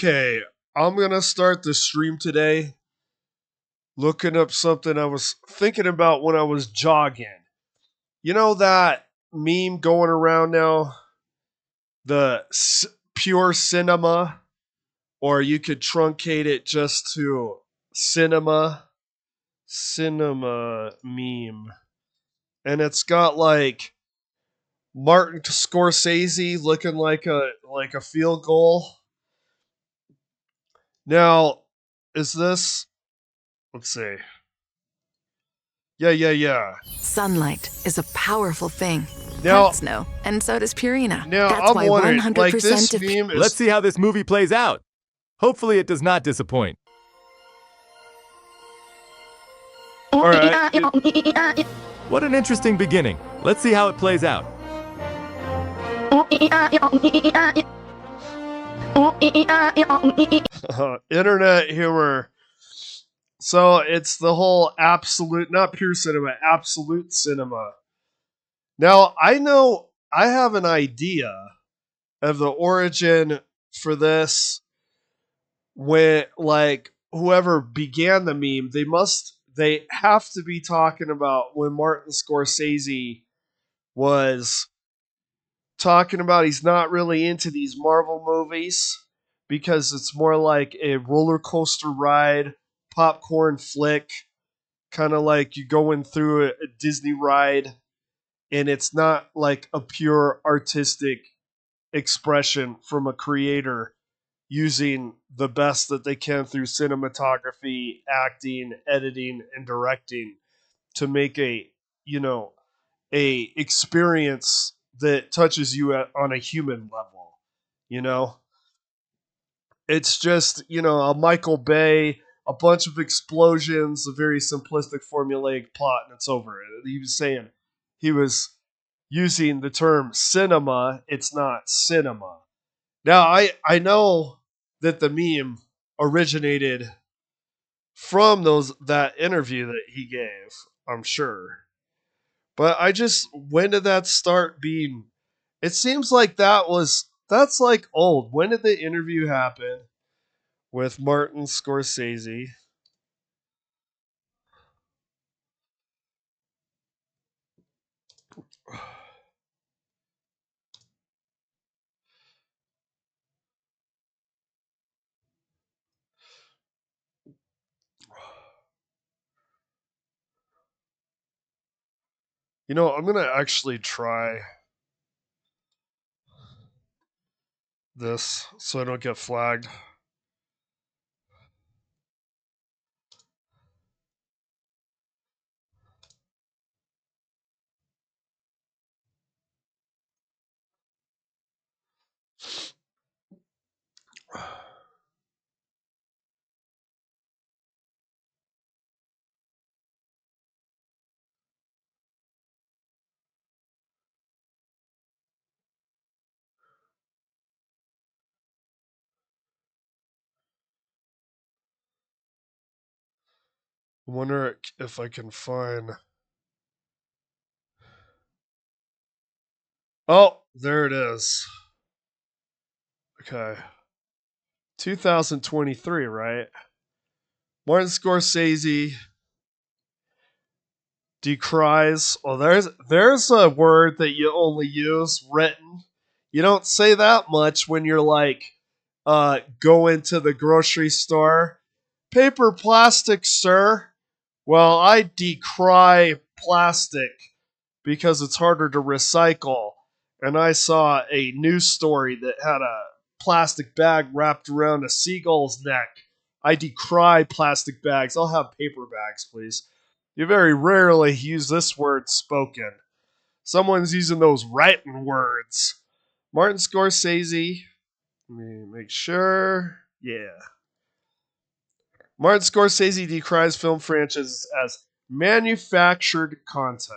Okay, I'm gonna start the stream today looking up something I was thinking about when I was jogging. You know that meme going around now? The pure cinema, or you could truncate it just to cinema. Cinema meme. And it's got like Martin Scorsese looking like a field goal. Now, is this, let's see. Yeah. Sunlight is a powerful thing. Now, Plants know, and so does Purina. now That's I'm why wondering, 100% like this of meme Let's is. see how this movie plays out. Hopefully it does not disappoint. All right. What an interesting beginning. Let's see how it plays out. Internet humor. So it's the whole absolute, not pure cinema, absolute cinema. Now, I know I have an idea of the origin for this. When, like, whoever began the meme, they have to be talking about when Martin Scorsese was talking about he's not really into these Marvel movies because it's more like a roller coaster ride, popcorn flick, kind of like you going through a Disney ride, and it's not like a pure artistic expression from a creator using the best that they can through cinematography, acting, editing, and directing to make you know, a experience that touches you on a human level. You know, it's just a Michael Bay, a bunch of explosions, a very simplistic formulaic plot, and it's over. He was saying he was using the term cinema. It's not cinema. Now I know that the meme originated from that interview that he gave. I'm sure. But when did that start being? It seems like that's like old. When did the interview happen with Martin Scorsese? I'm gonna actually try this so I don't get flagged. I wonder if I can find. Oh, there it is. Okay. 2023, right? Martin Scorsese decries. Well, there's a word that you only use written. You don't say that much when you're like going to the grocery store. Paper plastic, sir. Well, I decry plastic because it's harder to recycle. And I saw a news story that had a plastic bag wrapped around a seagull's neck. I decry plastic bags. I'll have paper bags, please. You very rarely use this word spoken. Someone's using those writing words. Martin Scorsese. Let me make sure. Yeah. Martin Scorsese decries film franchises as manufactured content.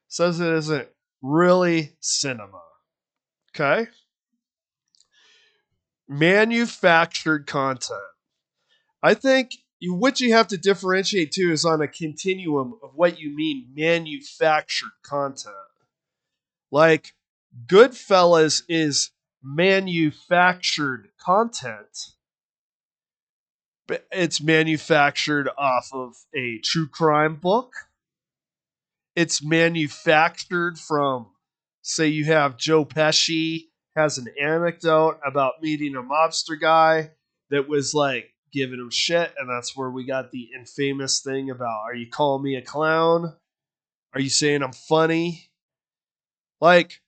Says it isn't really cinema. Okay? Manufactured content. I think what you have to differentiate too is on a continuum of what you mean manufactured content. Like Goodfellas is manufactured content, It's manufactured off of a true crime book. It's manufactured from, say, you have Joe Pesci has an anecdote about meeting a mobster guy that was like giving him shit, and that's where we got the infamous thing about, are you calling me a clown? Are you saying I'm funny? Like,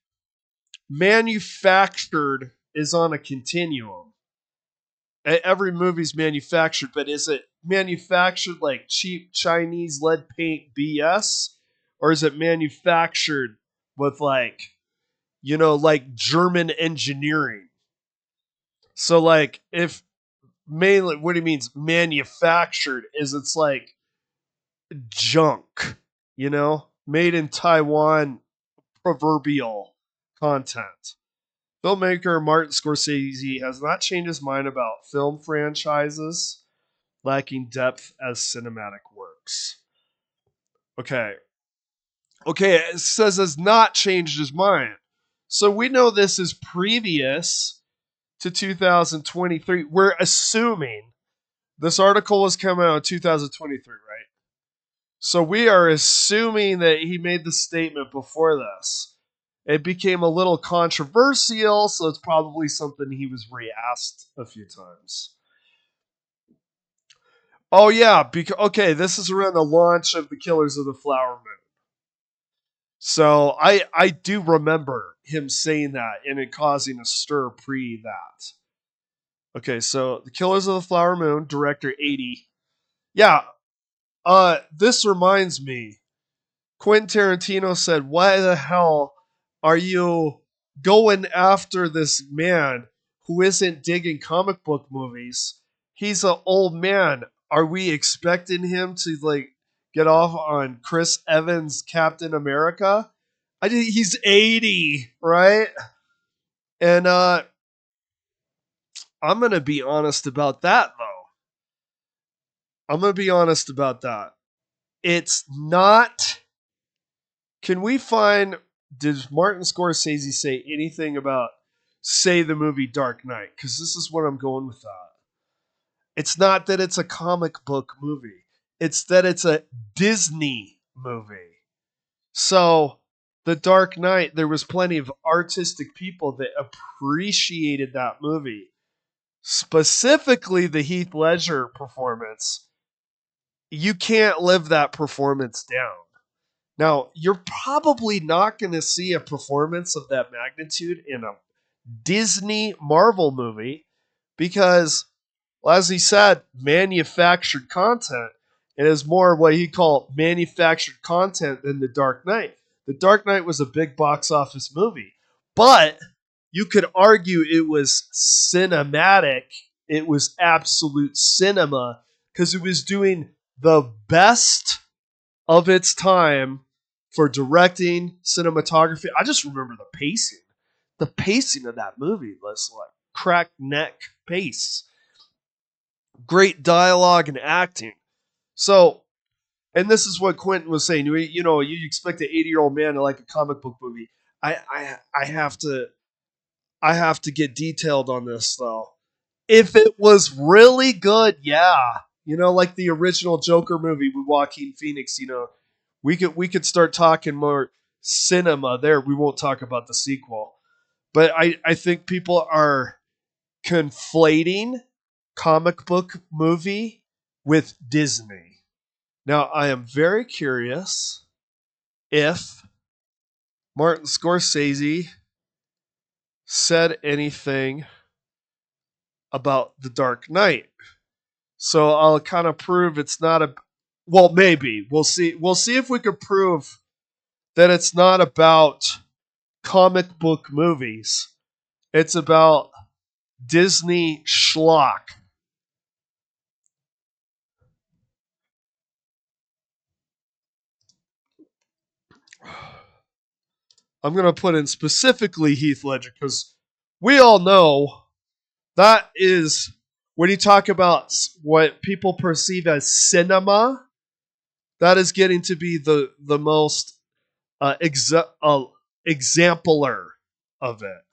manufactured is on a continuum. Every movie's manufactured, but is it manufactured like cheap Chinese lead paint BS? Or is it manufactured with like, like German engineering? So like if mainly what it means manufactured is it's like junk, made in Taiwan proverbial content. Filmmaker Martin Scorsese has not changed his mind about film franchises lacking depth as cinematic works. Okay. Okay, it says has not changed his mind. So we know this is previous to 2023. We're assuming this article was coming out in 2023, right? So we are assuming that he made the statement before this. It became a little controversial, so it's probably something he was re-asked a few times. Oh yeah, okay, this is around the launch of the Killers of the Flower Moon. So I do remember him saying that and it causing a stir pre that. Okay, so the Killers of the Flower Moon, director 80. Yeah, this reminds me. Quentin Tarantino said, "Why the hell are you going after this man who isn't digging comic book movies? He's an old man. Are we expecting him to like get off on Chris Evans' Captain America? He's 80, right? And I'm gonna be honest about that though. I'm gonna be honest about that. It's not. Can we find? Did Martin Scorsese say anything about, say, the movie Dark Knight? Because this is what I'm going with that. It's not that it's a comic book movie. It's that it's a Disney movie. So, The Dark Knight, there was plenty of artistic people that appreciated that movie. Specifically, the Heath Ledger performance. You can't live that performance down. Now, you're probably not going to see a performance of that magnitude in a Disney Marvel movie because, well, as he said, manufactured content. It is more what he called manufactured content than The Dark Knight. The Dark Knight was a big box office movie, but you could argue it was cinematic. It was absolute cinema because it was doing the best of its time for directing, cinematography. I just remember the pacing. The pacing of that movie was like crack neck pace. Great dialogue and acting. So, and this is what Quentin was saying. You expect an 80-year-old man to like a comic book movie. I have to get detailed on this though. If it was really good, yeah. Like the original Joker movie with Joaquin Phoenix, we could start talking more cinema there. We won't talk about the sequel. But I think people are conflating comic book movie with Disney. Now, I am very curious if Martin Scorsese said anything about The Dark Knight. So I'll kind of prove it's not a. Well, maybe we'll see. We'll see if we could prove that it's not about comic book movies. It's about Disney schlock. I'm going to put in specifically Heath Ledger because we all know that is when you talk about what people perceive as cinema, that is getting to be the most exemplar of it.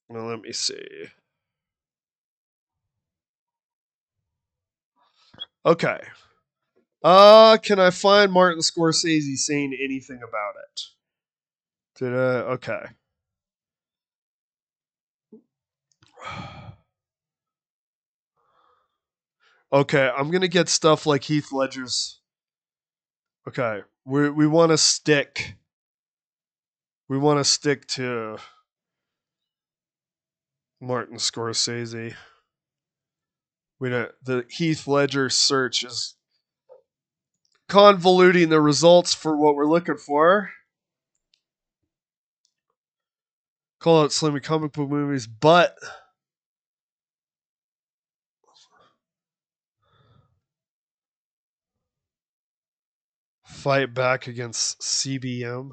Well, let me see. Okay. Can I find Martin Scorsese saying anything about it? Okay. Okay, I'm gonna get stuff like Heath Ledger's. Okay, we want to stick. We want to stick to Martin Scorsese. We don't, the Heath Ledger search is convoluting the results for what we're looking for. Call out Slimmy comic book movies, but fight back against CBM.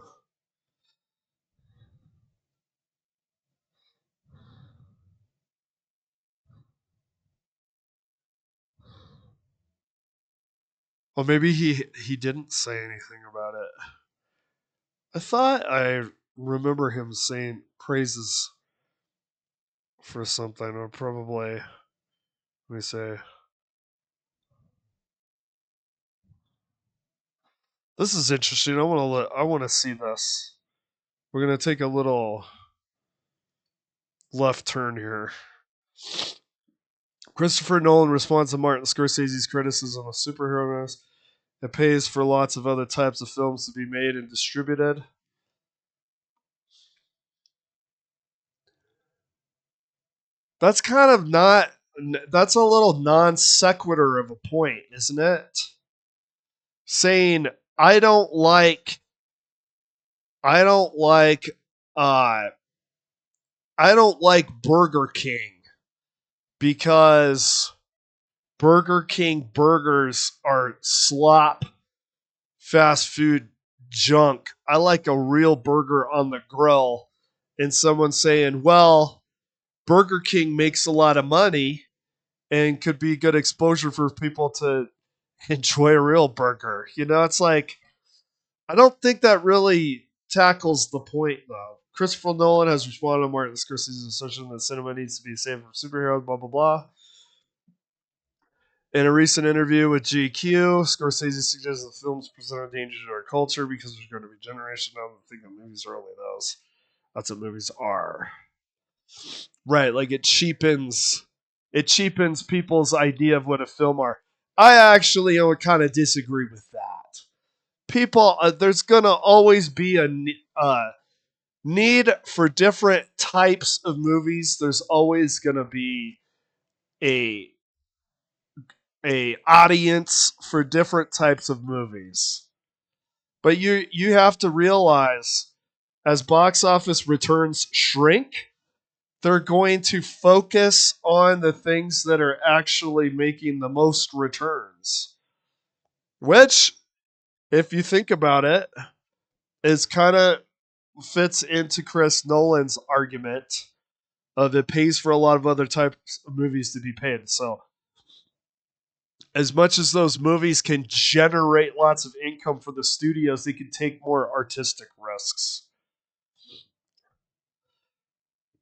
Well, maybe he didn't say anything about it. I thought I remember him saying praises for something, or probably let me say this is interesting. I want to see this. We're gonna take a little left turn here. Christopher Nolan responds to Martin Scorsese's criticism of superhero movies. It pays for lots of other types of films to be made and distributed. That's kind of not. That's a little non sequitur of a point, isn't it? Saying I don't like. I don't like. Uh, I don't like Burger King because Burger King burgers are slop fast food junk. I like a real burger on the grill. And someone saying, well, Burger King makes a lot of money and could be good exposure for people to enjoy a real burger. You know, it's like, I don't think that really tackles the point, though. Christopher Nolan has responded to Martin Scorsese's assertion that cinema needs to be saved from superheroes, blah, blah, blah. In a recent interview with GQ, Scorsese suggests that films present a danger to our culture because there's going to be a generation now that think that movies are only those. That's what movies are. Right, like it cheapens people's idea of what a film are. I actually would kind of disagree with that. People, there's going to always be a need for different types of movies. There's always going to be a audience for different types of movies. But you have to realize as box office returns shrink, they're going to focus on the things that are actually making the most returns. Which, if you think about it, is kind of fits into Chris Nolan's argument of it pays for a lot of other types of movies to be paid. So as much as those movies can generate lots of income for the studios, they can take more artistic risks.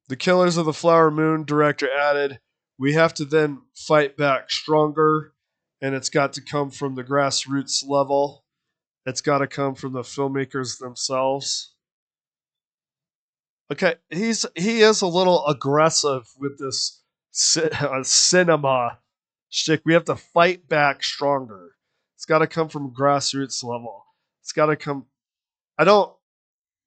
The Killers of the Flower Moon director added, we have to then fight back stronger, and it's got to come from the grassroots level. It's got to come from the filmmakers themselves. Okay, he is a little aggressive with this cinema shtick. We have to fight back stronger. It's got to come from grassroots level. It's got to come. I don't.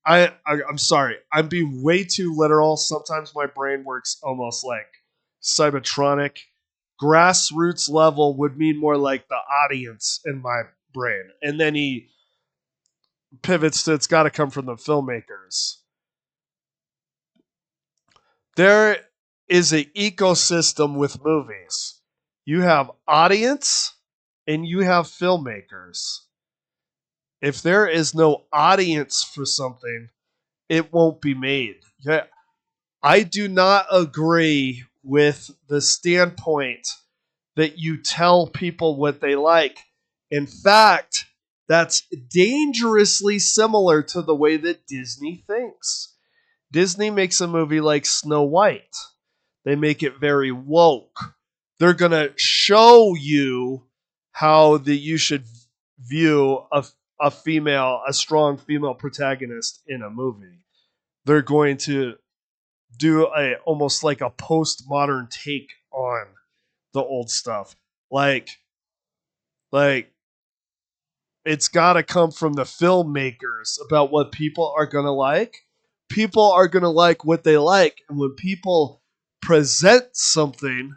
I'm sorry. I'm being way too literal. Sometimes my brain works almost like Cybertronic. Grassroots level would mean more like the audience in my brain, and then he pivots to it's got to come from the filmmakers. There is an ecosystem with movies. You have audience and you have filmmakers. If there is no audience for something, it won't be made. Yeah, I do not agree with the standpoint that you tell people what they like. In fact, that's dangerously similar to the way that Disney thinks. Disney makes a movie like Snow White. They make it very woke. They're going to show you how that you should view a strong female protagonist in a movie. They're going to do a almost like a postmodern take on the old stuff. Like it's got to come from the filmmakers about what people are going to like. People are going to like what they like, and when people present something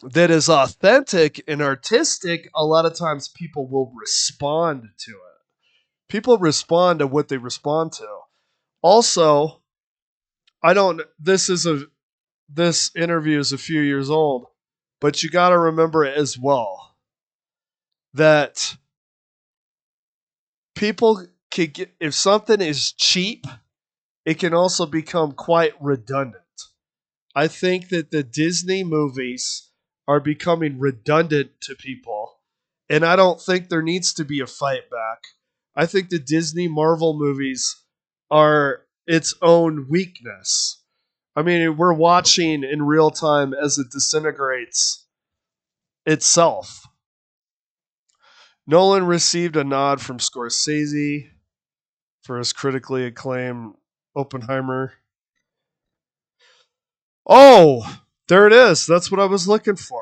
that is authentic and artistic, a lot of times people will respond to it. People respond to what they respond to. Also, I don't this interview is a few years old, but you got to remember as well that people can get, if something is cheap, it can also become quite redundant. I think that the Disney movies are becoming redundant to people, and I don't think there needs to be a fight back. I think the Disney Marvel movies are its own weakness. I mean, we're watching in real time as it disintegrates itself. Nolan received a nod from Scorsese for his critically acclaimed Oppenheimer. Oh, there it is. That's what I was looking for.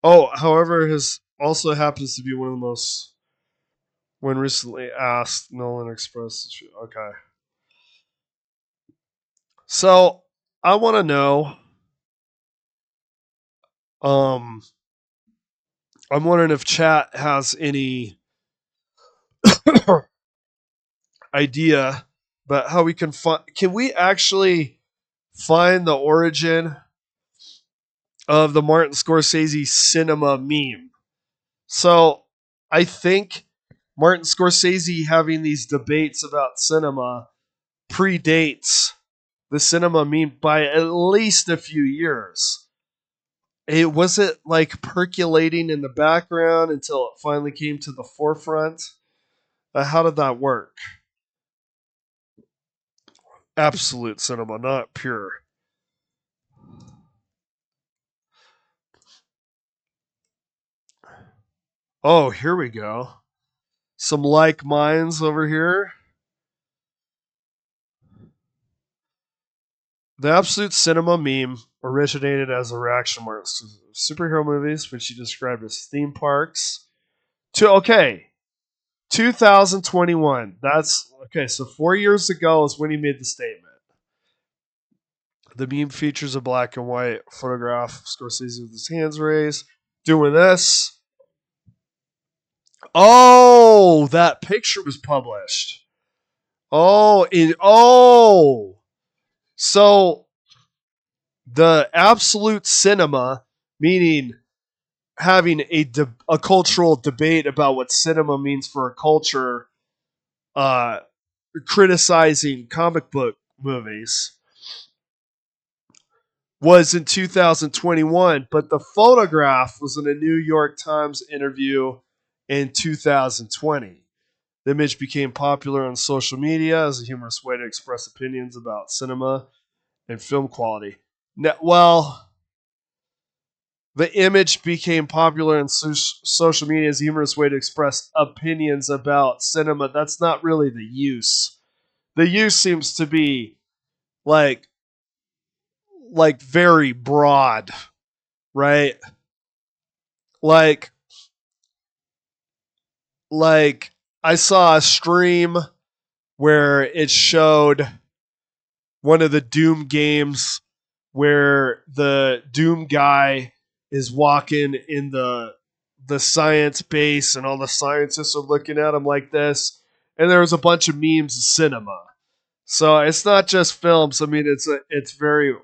Oh, however, his also happens to be one of the most. When recently asked, Nolan expressed. Okay. So I want to know. Um, I'm wondering if chat has any idea about how we can find. Can we actually find the origin of the Martin Scorsese cinema meme? So I think Martin Scorsese having these debates about cinema predates the cinema meme by at least a few years. It wasn't like percolating in the background until it finally came to the forefront. How did that work? Absolute cinema, not pure. Oh, here we go. Some like minds over here. The absolute cinema meme originated as a reaction to superhero movies, which he described as theme parks. Okay, 2021. That's okay. So 4 years ago is when he made the statement. The meme features a black and white photograph of Scorsese with his hands raised, doing this. Oh, that picture was published. Oh. So the absolute cinema, meaning having a cultural debate about what cinema means for a culture, uh, criticizing comic book movies, was in 2021, but the photograph was in a New York Times interview in 2020. The image became popular on social media as a humorous way to express opinions about cinema and film quality. Now, well, the image became popular on social media as a humorous way to express opinions about cinema. That's not really the use. The use seems to be like very broad, right? Like like I saw a stream where it showed one of the Doom games where the Doom guy is walking in the science base and all the scientists are looking at him like this, and there was a bunch of memes of cinema. So it's not just films. I mean, it's very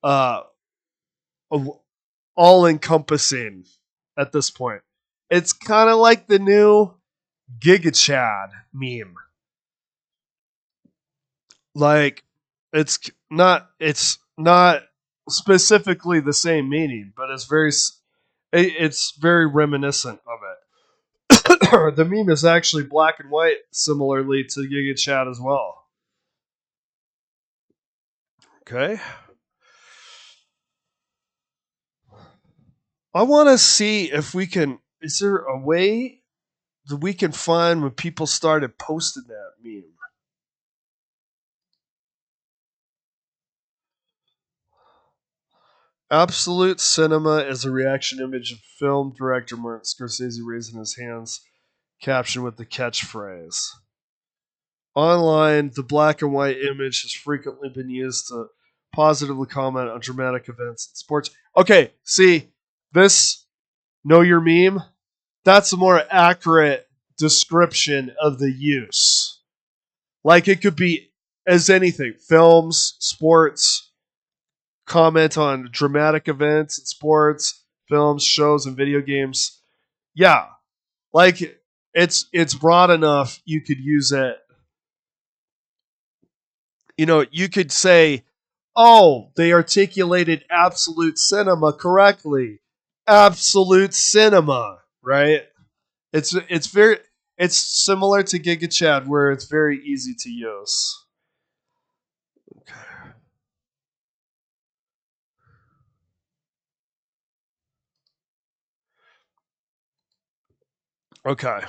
uh, all encompassing at this point. It's kind of like the new Giga Chad meme. Like it's not specifically the same meaning, but it's very reminiscent of it. The meme is actually black and white, similarly to Giga Chad as well. Okay. I want to see if we can. Is there a way that we can find when people started posting that meme? Absolute Cinema is a reaction image of film director Martin Scorsese raising his hands, captioned with the catchphrase. Online, the black and white image has frequently been used to positively comment on dramatic events in sports. Okay, see, this Know Your Meme, that's a more accurate description of the use. Like it could be as anything films, sports, comment on dramatic events in sports, films, shows, and video games. Yeah, like it's broad enough you could use it. You could say, oh, they articulated absolute cinema correctly. Absolute cinema, right? It's very it's similar to Giga Chad where it's very easy to use. Okay.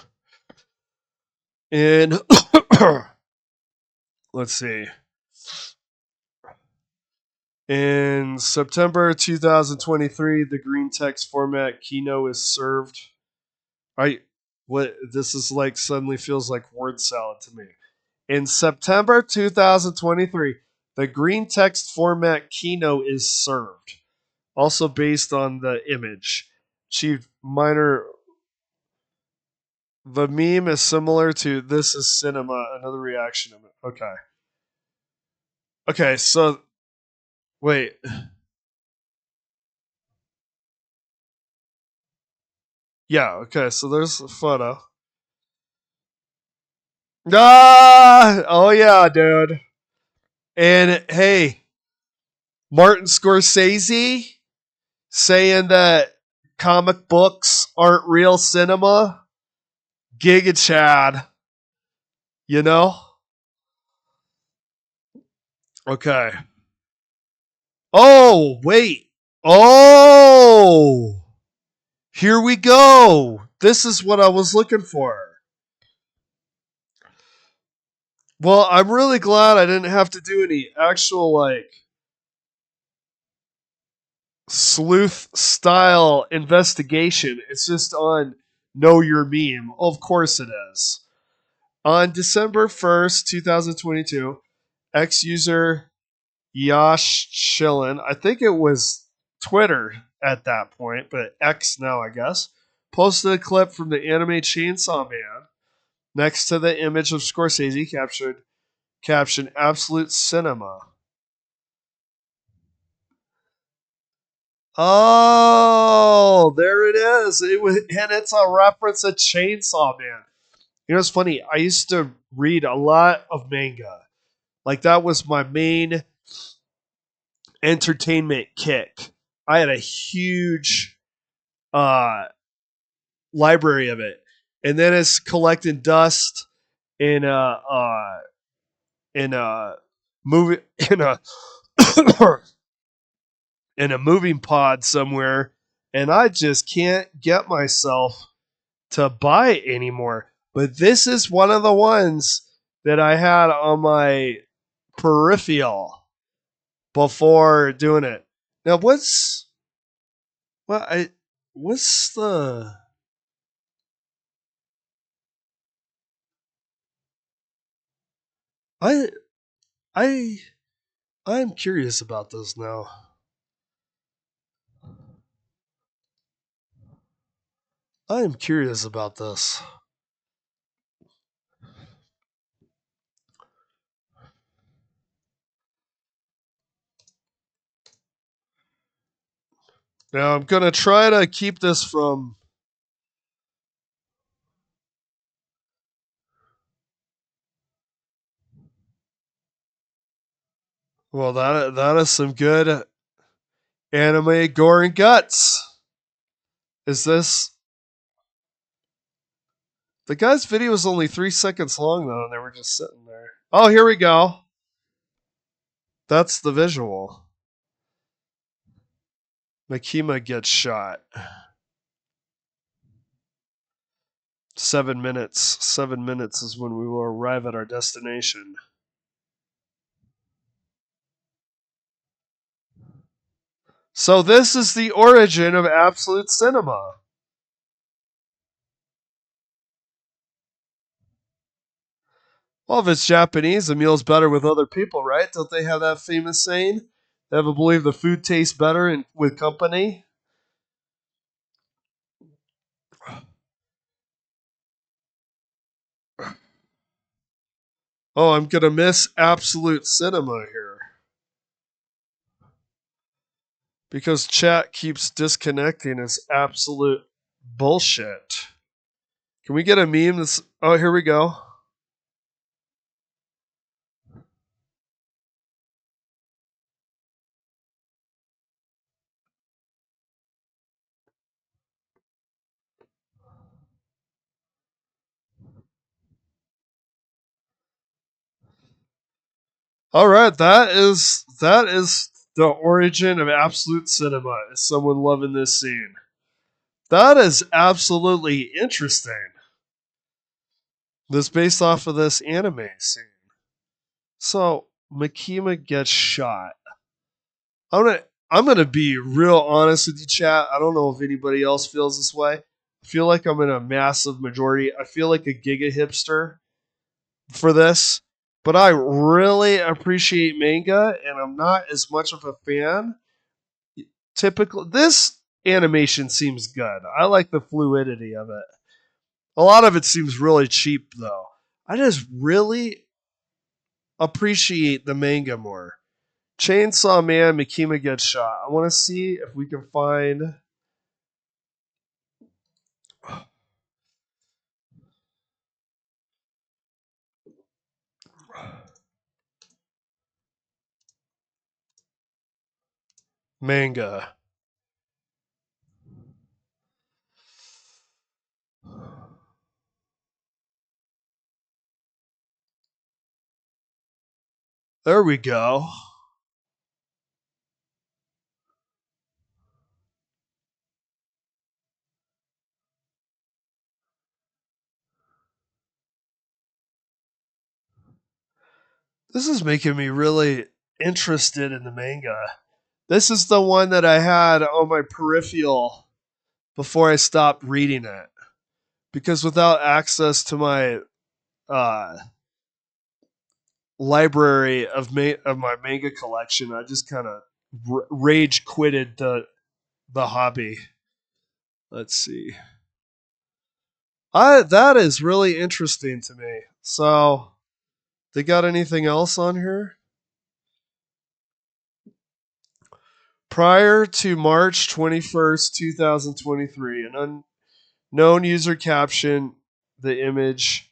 And let's see. In September 2023, the green text format Kino is served. What this is like suddenly feels like word salad to me. In September 2023, the green text format Kino is served. Also based on the image. Achieved minor. The meme is similar to This is Cinema, another reaction of it. Okay. Okay, so wait. Yeah, okay, so there's a photo. Ah! Oh yeah, dude. And hey, Martin Scorsese saying that comic books aren't real cinema. Giga Chad. You know? Okay. Oh, wait. Oh! Here we go. This is what I was looking for. Well, I'm really glad I didn't have to do any actual, sleuth style investigation. It's just on Know Your Meme. Of course it is. On December 1st, 2022, ex user Yash Chillin, I think it was Twitter at that point, but X now, I guess, posted a clip from the anime Chainsaw Man next to the image of Scorsese captioned Absolute Cinema. Oh, there it is. And it's a reference to Chainsaw Man. It's funny. I used to read a lot of manga. Like that was my main entertainment kick. I had a huge uh, library of it, and then it's collecting dust in a movie in a in a moving pod somewhere, and I just can't get myself to buy it anymore. But this is one of the ones that I had on my peripheral before doing it. Now, what's the I I I'm curious about this now. I am curious about this. Now I'm gonna try to keep this from. Well, that is some good anime gore and guts. Is this the guy's video was only 3 seconds long though, and they were just sitting there. Oh, here we go. That's the visual. Makima gets shot. 7 minutes. 7 minutes is when we will arrive at our destination. So this is the origin of absolute cinema. Well, if it's Japanese, a meal's better with other people, right? Don't they have that famous saying? They ever believe the food tastes better with company? Oh, I'm going to miss absolute cinema here. Because chat keeps disconnecting is absolute bullshit. Can we get a meme that's... Oh, here we go. All right, that is the origin of absolute cinema. Is someone loving this scene? That is absolutely interesting. This based off of this anime scene. So Makima gets shot. I'm gonna be real honest with you, chat. I don't know if anybody else feels this way. I feel like I'm in a massive majority. I feel like a giga hipster for this, but I really appreciate manga, and I'm not as much of a fan. Typical, this animation seems good. I like the fluidity of it. A lot of it seems really cheap, though. I just really appreciate the manga more. Chainsaw Man, Makima gets shot. I want to see if we can find. Manga. There we go. This is making me really interested in the manga. This is the one that I had on my peripheral before I stopped reading it. Because without access to my uh, library of my manga collection, I just kind of rage quitted the hobby. Let's see. That is really interesting to me. So, they got anything else on here? Prior to March 21st, 2023, an unknown user captioned the image.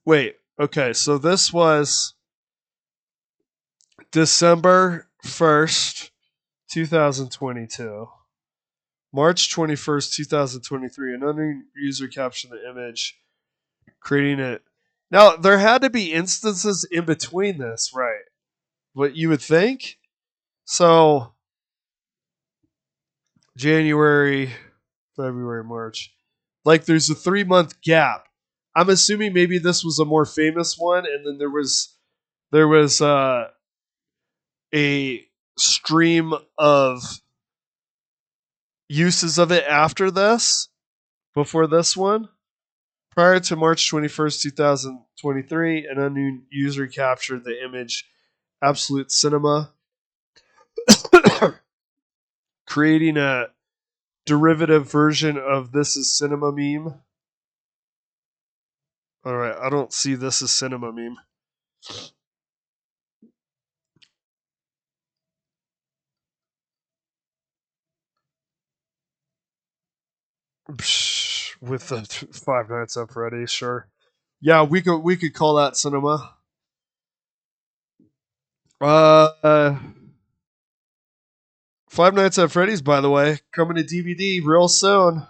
Wait, okay, so this was December 1st, 2022. March 21st, 2023, an unknown user captioned the image, creating it. Now, there had to be instances in between this, right? What you would think? So, January, February, March. Like, there's a 3-month gap. I'm assuming maybe this was a more famous one, and then there was a stream of uses of it after this, before this one. Prior to March 21st, 2023, an unknown user captured the image Absolute Cinema, creating a derivative version of This Is Cinema meme. Alright, I don't see This Is Cinema meme. With the Five Nights at Freddy's, sure. Yeah, we could call that cinema. Uh, Five Nights at Freddy's, by the way, coming to DVD real soon.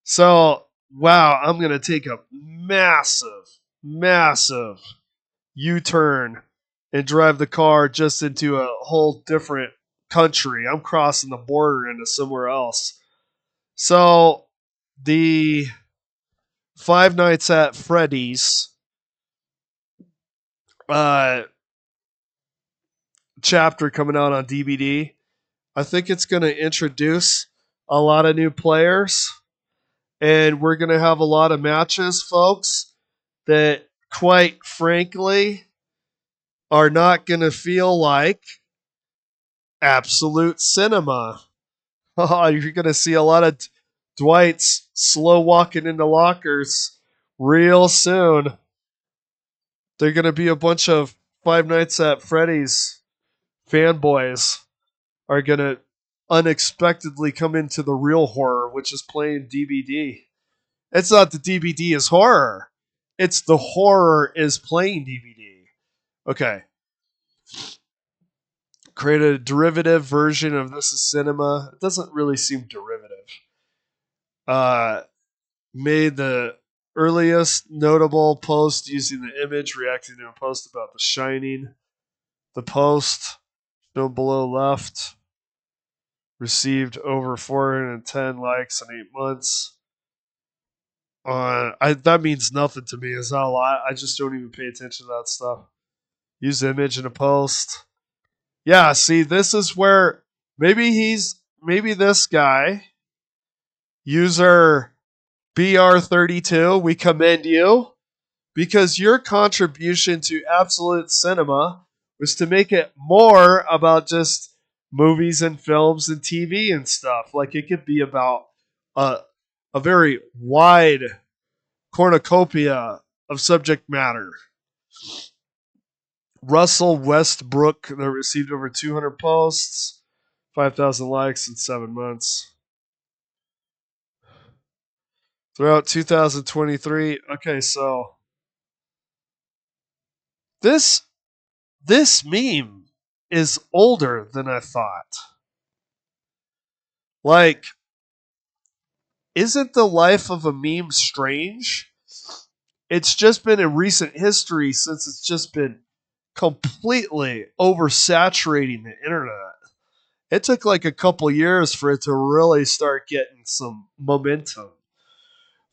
So, wow, I'm gonna take a massive U-turn and drive the car just into a whole different country. I'm crossing the border into somewhere else. So the Five Nights at Freddy's chapter coming out on DVD. I think it's going to introduce a lot of new players, and we're going to have a lot of matches, folks, that quite frankly are not going to feel like absolute cinema. You're going to see a lot of Dwight's slow walking into lockers real soon. They're going to be a bunch of Five Nights at Freddy's fanboys are going to unexpectedly come into the real horror, which is playing DVD. It's not the DVD is horror. It's the horror is playing DVD. Okay. Create a derivative version of This Is Cinema. It doesn't really seem derivative. Made the earliest notable post using the image, reacting to a post about The Shining. The post, shown below left, received over 410 likes in 8 months. That means nothing to me. It's not a lot. I just don't even pay attention to that stuff. Use the image in a post. Yeah, see, this is where maybe this guy, user BR32, we commend you because your contribution to Absolute Cinema was to make it more about just movies and films and TV and stuff. Like it could be about a very wide cornucopia of subject matter. Russell Westbrook that received over 200 posts, 5,000 likes in 7 months. Throughout 2023, okay, so this meme is older than I thought. Like, isn't the life of a meme strange? It's just been in recent history since it's just been completely oversaturating the internet. It took like a couple years for it to really start getting some momentum.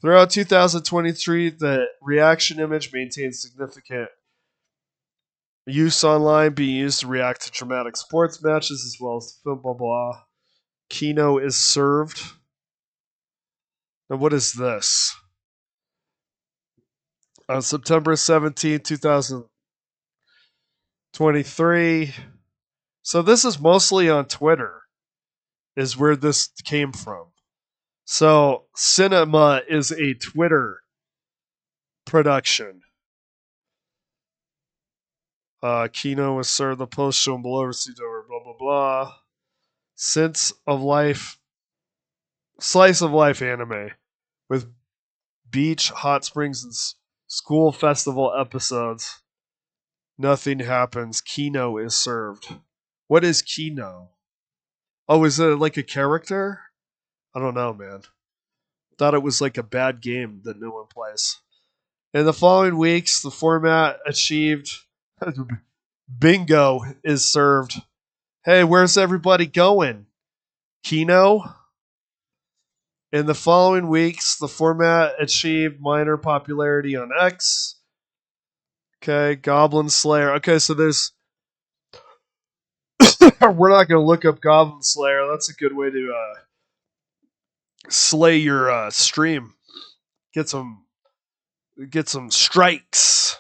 Throughout 2023, the reaction image maintained significant use online, being used to react to dramatic sports matches as well as film, blah, blah. Kino is served. Now, what is this? On September 17, 2023. So this is mostly on Twitter, is where this came from. So Cinema is a Twitter production. Kino was served. The post shown below received over blah blah blah. Slice of life anime with beach, hot springs, and school festival episodes. Nothing happens. Kino is served. What is Kino? Oh, is it like a character? I don't know, man. Thought it was like a bad game that no one plays. In the following weeks, the format achieved bingo is served. Hey, where's everybody going? Kino? In the following weeks, the format achieved minor popularity on X. Okay, Goblin Slayer. Okay, so there's... We're not going to look up Goblin Slayer. That's a good way to slay your stream. Get some strikes.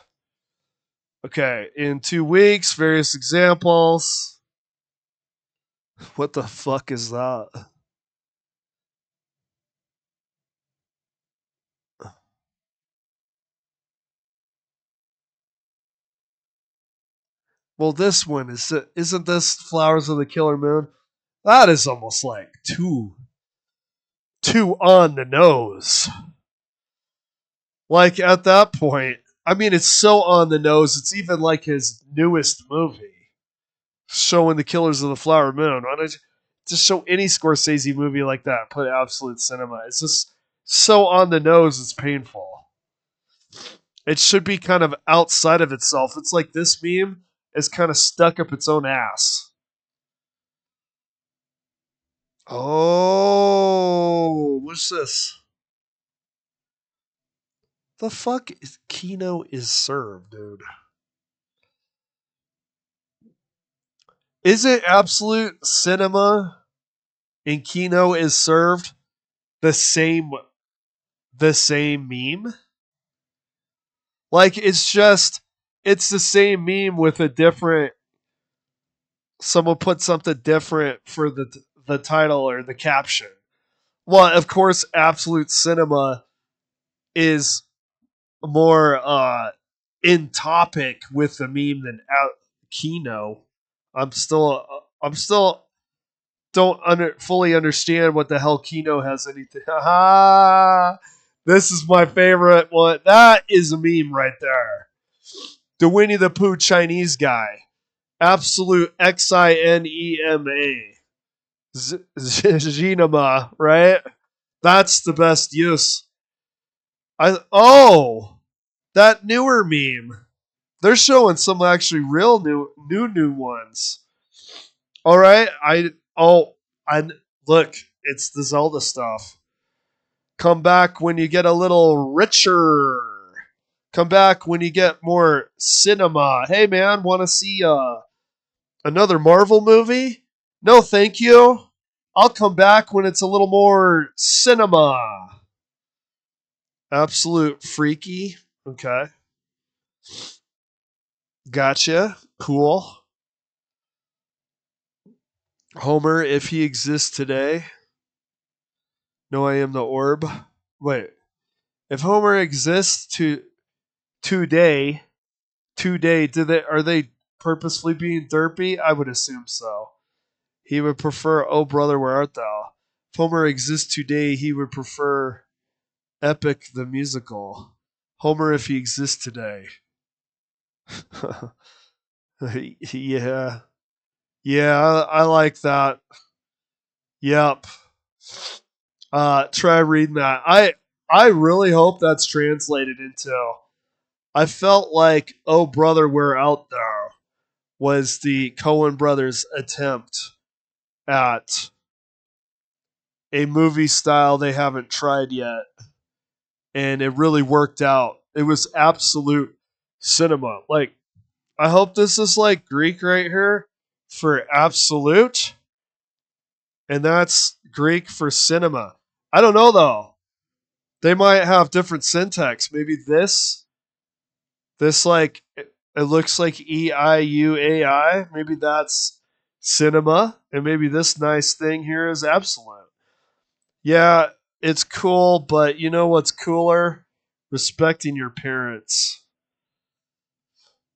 Okay, in 2 weeks, various examples. What the fuck is that? Well, this one isn't this Flowers of the Killer Moon? That is almost like too on the nose. Like at that point, I mean, it's so on the nose. It's even like his newest movie, showing the Killers of the Flower Moon. Why don't you just show any Scorsese movie like that? Put Absolute Cinema. It's just so on the nose. It's painful. It should be kind of outside of itself. It's like this meme is kind of stuck up its own ass. Oh, what's this? The fuck is Kino is served, dude? Is it Absolute Cinema and Kino is served the same meme? Like it's the same meme with a different someone put something different for the title or the caption. Well, of course, Absolute Cinema is more in topic with the meme than Kino. I'm still don't fully understand what the hell Kino has anything. This is my favorite one. That is a meme right there. The Winnie the Pooh Chinese guy. Absolute XINEMA. Zinema, right? That's the best use. That newer meme. They're showing some actually real new ones. All right, I look. It's the Zelda stuff. Come back when you get a little richer. Come back when you get more cinema. Hey man, want to see another Marvel movie? No, thank you. I'll come back when it's a little more cinema. Absolute freaky. Okay. Gotcha. Cool. Homer, if he exists today. No, I am the orb. Wait. If Homer exists today, are they purposely being derpy? I would assume so. He would prefer Oh Brother Where Art Thou. If Homer exists today, he would prefer Epic the Musical. Homer if he exists today. Yeah. Yeah, I like that. Yep. Try reading that. I really hope that's translated into. I felt like Oh Brother We're Out There was the Coen brothers attempt at a movie style they haven't tried yet, and it really worked out. It was absolute cinema. Like, I hope this is like Greek right here for absolute, and that's Greek for cinema. I don't know though. They might have different syntax. Maybe this like it looks like EIUAI. Maybe that's cinema, and maybe this nice thing here is absolute. Yeah, it's cool, but you know what's cooler? Respecting your parents.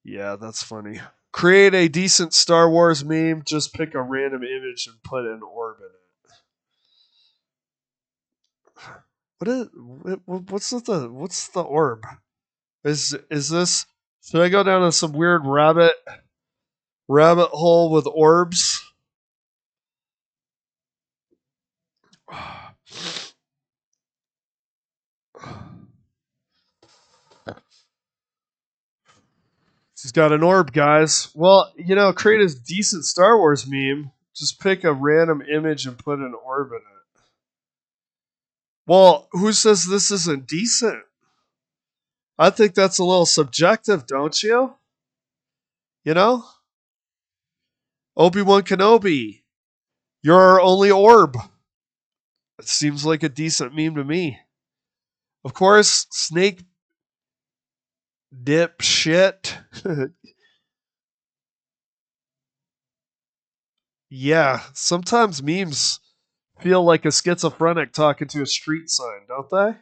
Yeah, that's funny. Create a decent Star Wars meme. Just pick a random image and put an orb in it. What's the orb? Is this? Should I go down to some weird rabbit hole with orbs? She's got an orb, guys. Well, create a decent Star Wars meme. Just pick a random image and put an orb in it. Well, who says this isn't decent? I think that's a little subjective, don't you? You know? Obi-Wan Kenobi, you're our only orb. It seems like a decent meme to me. Of course, snake dip shit. Yeah, sometimes memes feel like a schizophrenic talking to a street sign, don't they?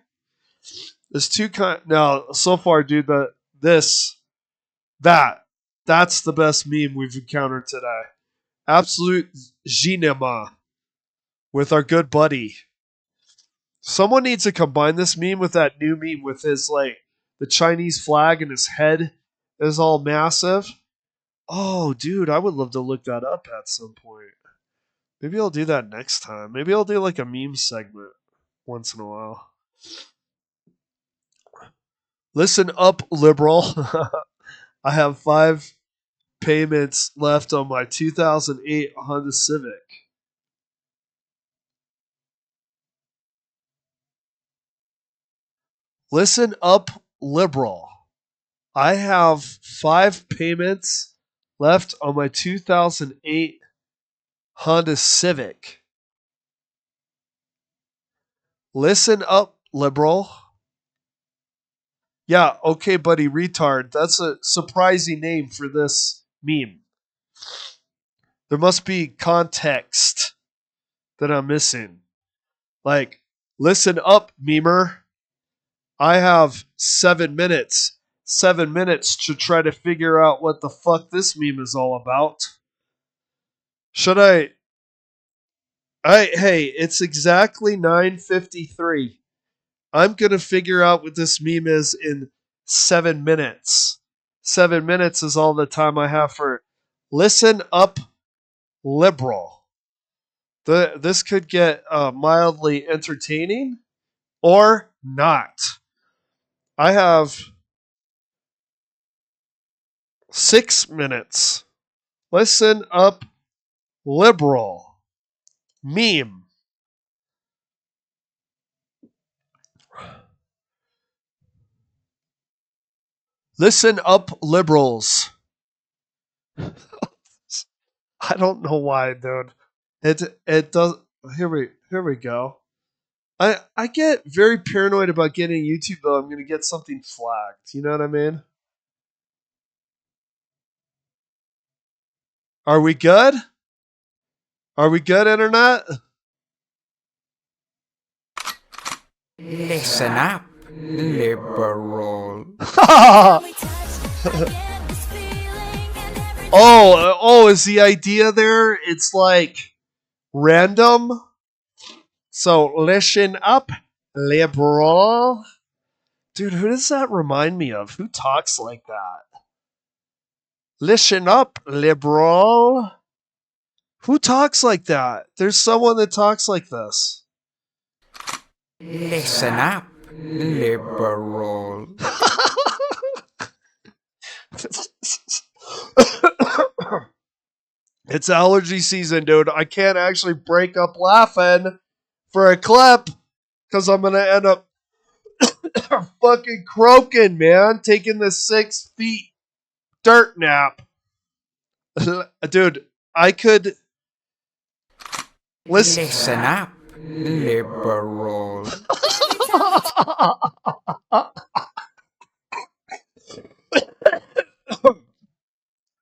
There's two kind. Now, so far, dude, that's the best meme we've encountered today. Absolute Ginema with our good buddy. Someone needs to combine this meme with that new meme with his the Chinese flag and his head is all massive. Oh, dude, I would love to look that up at some point. Maybe I'll do that next time. Maybe I'll do like a meme segment once in a while. Listen up, liberal. I have 5 payments left on my 2008 Honda Civic. Listen up, liberal. I have 5 payments left on my 2008 Honda Civic. Listen up, liberal. Yeah, okay, buddy, retard. That's a surprising name for this meme. There must be context that I'm missing. Like, listen up, memer. I have 7 minutes. 7 minutes to try to figure out what the fuck this meme is all about. Should I? Hey, it's exactly 9:53. I'm gonna figure out what this meme is in 7 minutes. 7 minutes is all the time I have for listen up, liberal. This could get mildly entertaining or not. I have 6 minutes. Listen up, liberal. Meme. Listen up, liberals. I don't know why, dude. It does. Here we go. I get very paranoid about getting YouTube though. I'm gonna get something flagged. You know what I mean? Are we good? Are we good, internet? Listen up, liberal. Oh, is the idea there? It's like random. So listen up, liberal. Dude, who does that remind me of? Who talks like that? Listen up, liberal. Who talks like that? There's someone that talks like this. Listen up, liberal. It's allergy season, dude. I can't actually break up laughing for a clip because I'm going to end up fucking croaking, man. Taking the 6 feet dirt nap. Dude, I could... Listen up, liberal.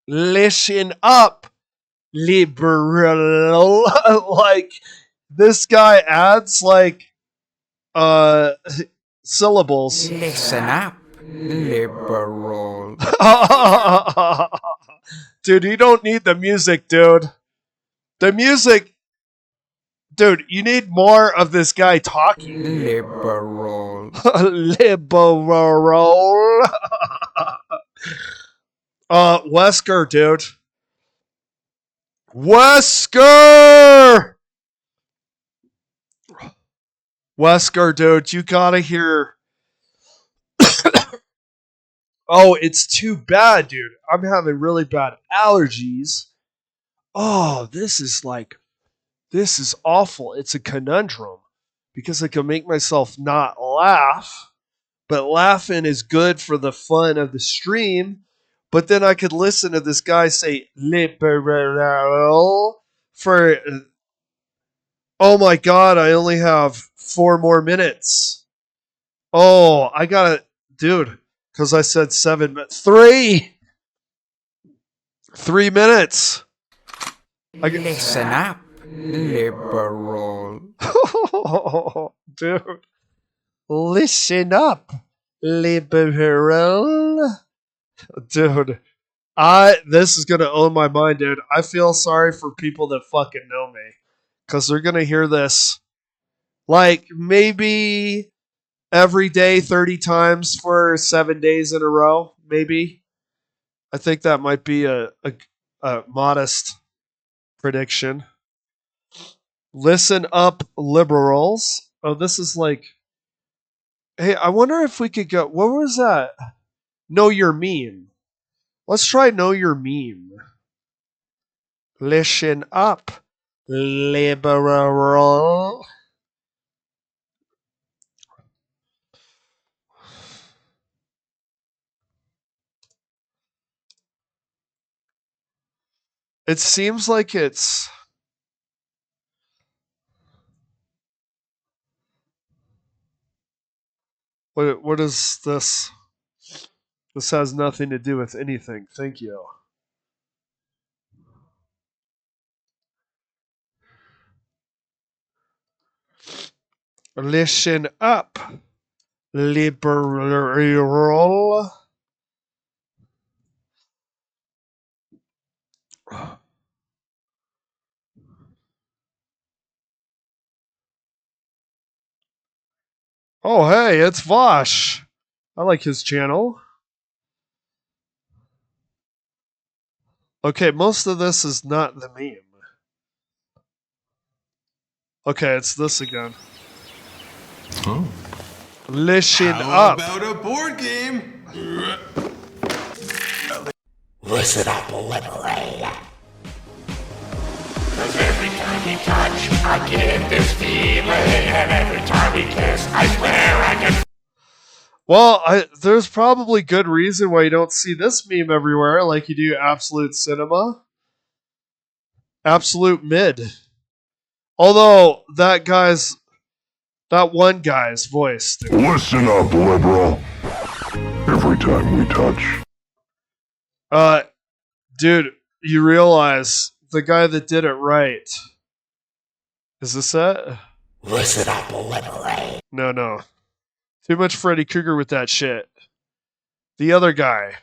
Listen up, liberal. Like, this guy adds, like, syllables. Listen up, liberal. Dude, you don't need the music, dude. The music... Dude, you need more of this guy talking. Liberal. Liberal. Wesker, dude. Wesker! Wesker, dude, you gotta hear... Oh, it's too bad, dude. I'm having really bad allergies. Oh, this is awful. It's a conundrum because I can make myself not laugh, but laughing is good for the fun of the stream. But then I could listen to this guy say liberal for, oh my God, I only have 4 more minutes. Oh, I gotta, dude, because I said 7 minutes. 3 minutes. Listen up, liberal. Dude, listen up, liberal. Dude, this is gonna own my mind, dude. I feel sorry for people that fucking know me, because they're gonna hear this like maybe every day 30 times for 7 days in a row. Maybe. I think that might be a modest prediction. Listen up, liberals. Oh, this is like... Hey, I wonder if we could go... What was that? Know your meme. Let's try know your meme. Listen up, liberal. It seems like it's... What is this? This has nothing to do with anything. Thank you. Listen up, liberal. Oh, hey, it's Vosh. I like his channel. Okay, most of this is not the meme. Okay, it's this again. Oh. Listen How up. about a board game? Listen up, liberator. Cause every time we touch, I get this feeling, and every time we kiss, I swear I can. Well, there's probably good reason why you don't see this meme everywhere like you do Absolute Cinema. Absolute Mid. Although, that one guy's voice. Dude. Listen up, liberal. Every time we touch. Dude, you realize the guy that did it right. Is this it? Listen up, liberator. No. Too much Freddy Krueger with that shit. The other guy.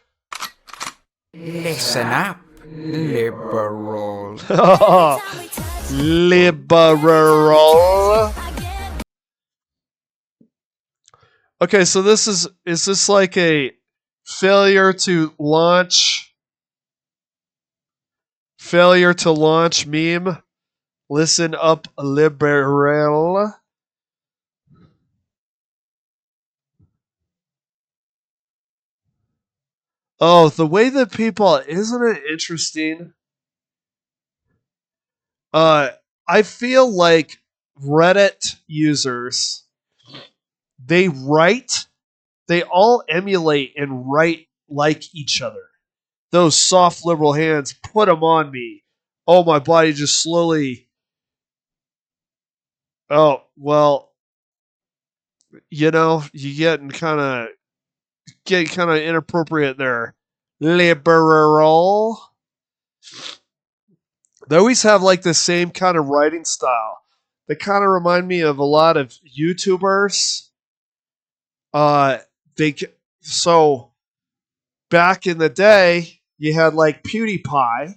Listen up, liberal. Liberal. Okay, so is this like a failure to launch meme? Listen up, liberal. Oh, the way that people, isn't it interesting? I feel like Reddit users, they all emulate and write like each other. Those soft liberal hands, put them on me. Oh, my body just slowly. Oh, well, you getting kind of inappropriate there. Liberal. They always have like the same kind of writing style. They kind of remind me of a lot of YouTubers. So back in the day, you had like PewDiePie,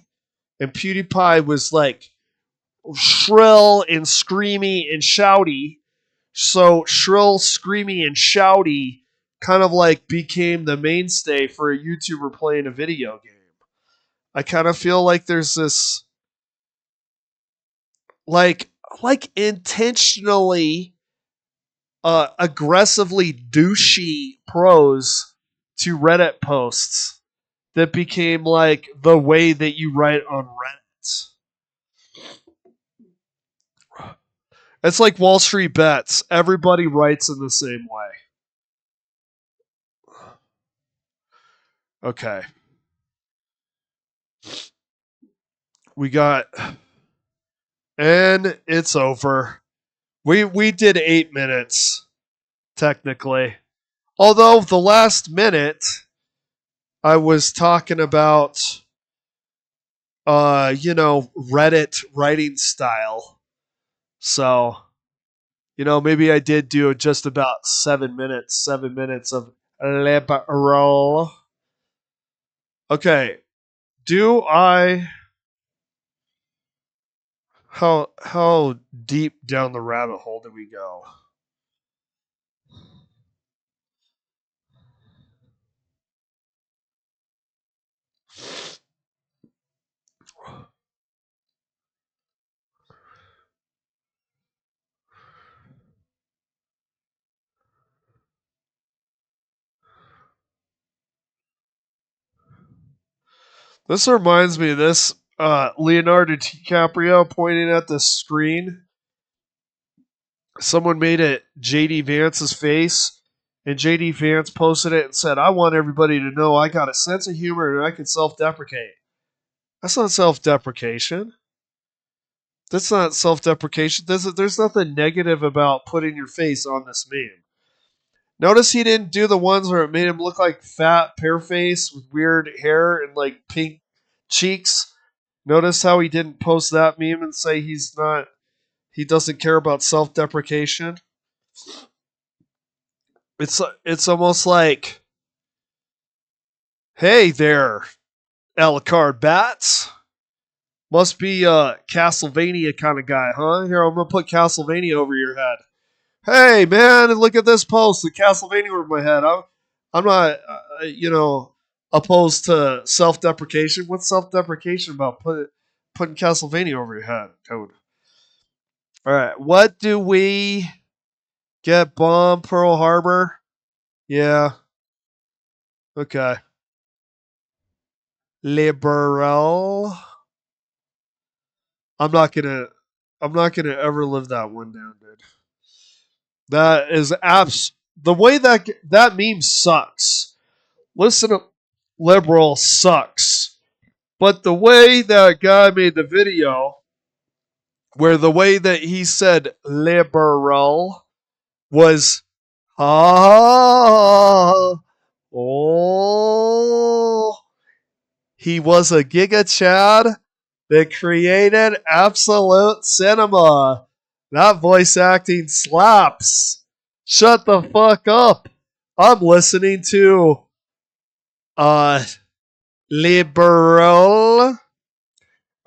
and PewDiePie was like shrill and screamy and shouty. So shrill, screamy, and shouty kind of like became the mainstay for a YouTuber playing a video game. I kind of feel like there's this like intentionally aggressively douchey prose to Reddit posts that became like the way that you write on Reddit. It's like Wall Street Bets. Everybody writes in the same way. Okay. We got... And it's over. We did 8 minutes, technically. Although the last minute, I was talking about, Reddit writing style. So, maybe I did do just about 7 minutes. 7 minutes of liberal. Okay. How deep down the rabbit hole did we go? This reminds me of this Leonardo DiCaprio pointing at the screen. Someone made it JD Vance's face, and JD Vance posted it and said, I want everybody to know I got a sense of humor and I can self-deprecate. That's not self-deprecation. That's not self-deprecation. There's nothing negative about putting your face on this meme. Notice he didn't do the ones where it made him look like fat pear face with weird hair and like pink cheeks. Notice how he didn't post that meme and say he doesn't care about self-deprecation. It's almost like, hey there, Alucardbatz. Must be a Castlevania kind of guy, huh? Here, I'm gonna put Castlevania over your head. Hey man, look at this post. The Castlevania over my head. I'm not, opposed to self-deprecation. What's self-deprecation about putting Castlevania over your head, Toad? All right, what do we get? Bomb Pearl Harbor? Yeah. Okay. Liberal. I'm not gonna ever live that one down, dude. That is the way that meme sucks. Listen to liberal sucks. But the way that guy made the video, where the way that he said liberal was oh, he was a Giga Chad that created absolute cinema. That voice acting slaps. Shut the fuck up. I'm listening to liberal.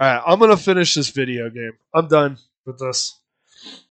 Alright, I'm gonna finish this video game. I'm done with this.